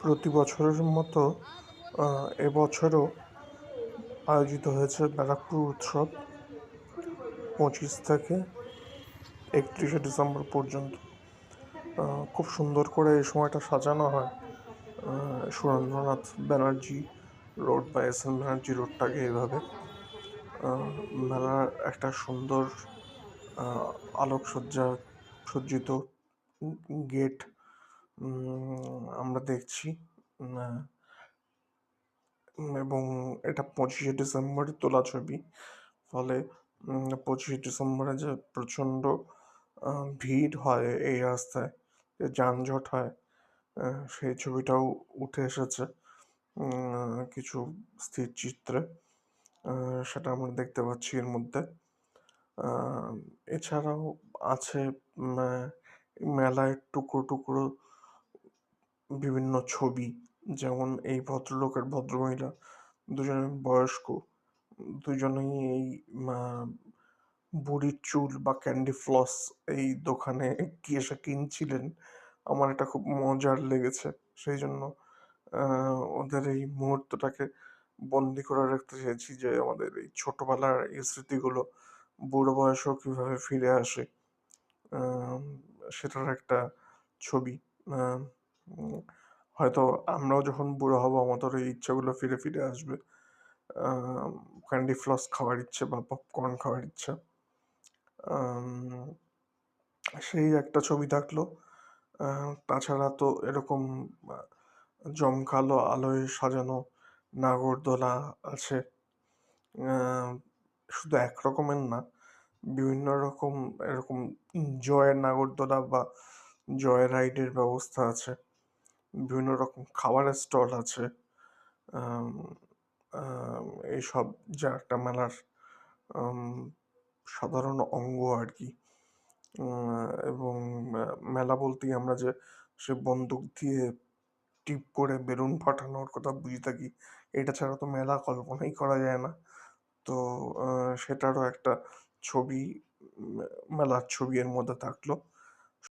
প্রতি বছরের মতো এবছরও আয়োজিত হয়েছে ব্যারাকপুর উৎসব ২৫ থেকে ৩১শে ডিসেম্বর পর্যন্ত। খুব সুন্দর করে এই সময়টা সাজানো হয়। সুরেন্দ্রনাথ ব্যানার্জি রোড বা এস এন ব্যানার্জি রোডটাকে এভাবে মেলার একটা সুন্দর আলোকসজ্জা সজ্জিত গেট আমরা দেখছি। আহ, এবং এটা ২৫শে ডিসেম্বরে তোলা ছবি। ফলে ২৫শে ডিসেম্বরে যে প্রচণ্ড ভিড় হয় এই রাস্তায়, যে যানজট হয়, সেই ছবিটাও উঠে এসেছে কিছু স্থির চিত্রে। সেটা আমরা দেখতে পাচ্ছি এর মধ্যে। আহ, এছাড়াও আছে মেলায় টুকরো টুকরো বিভিন্ন ছবি, যেমন এই ভদ্রলোকের ভদ্রমহিলা দুজনে বয়স্ক, দুজনেই এই আহ, বুড়ির চুল বা ক্যান্ডি ফ্লস এই দোকানে কি এসে কিনছিলেন। আমার এটা খুব মজার লেগেছে, সেই জন্য ওদের এই মুহূর্তটাকে বন্দি করে রাখতে চেয়েছি, যে আমাদের এই ছোটবেলার এই স্মৃতিগুলো বুড়ো বয়সেও কিভাবে ফিরে আসে। আম, সেটার একটা ছবি। আম, উম, হয়তো আমরাও যখন বুড়ো হব আমাদের এই ইচ্ছেগুলো ফিরে ফিরে আসবে। ক্যান্ডি ফ্লস খাওয়ার ইচ্ছে বা পপকর্ন খাওয়ার ইচ্ছা। আম, সেই একটা ছবি থাকলো। তাছাড়া তো এরকম আহ, জমকালো আলোয় সাজানো নাগরদোলা আছে। আহ, শুধু এক রকমের না, বিভিন্ন রকম এরকম জয়ের নাগরদোলা বা জয় রাইডের ব্যবস্থা আছে। বিভিন্ন রকম খাবারের স্টল আছে। আম, আম, এইসব যা একটা মেলার আম, সাধারণ অঙ্গ আর কি। এবং মেলা বলতেই আমরা যে সে বন্দুক দিয়ে টিপ করে বেলুন ফাটানোর কথা বুঝে থাকি, এটা ছাড়া তো মেলা কল্পনাই করা যায় না। তো সেটারও একটা ছবি, উম, মেলার ছবি এর মধ্যে থাকলো।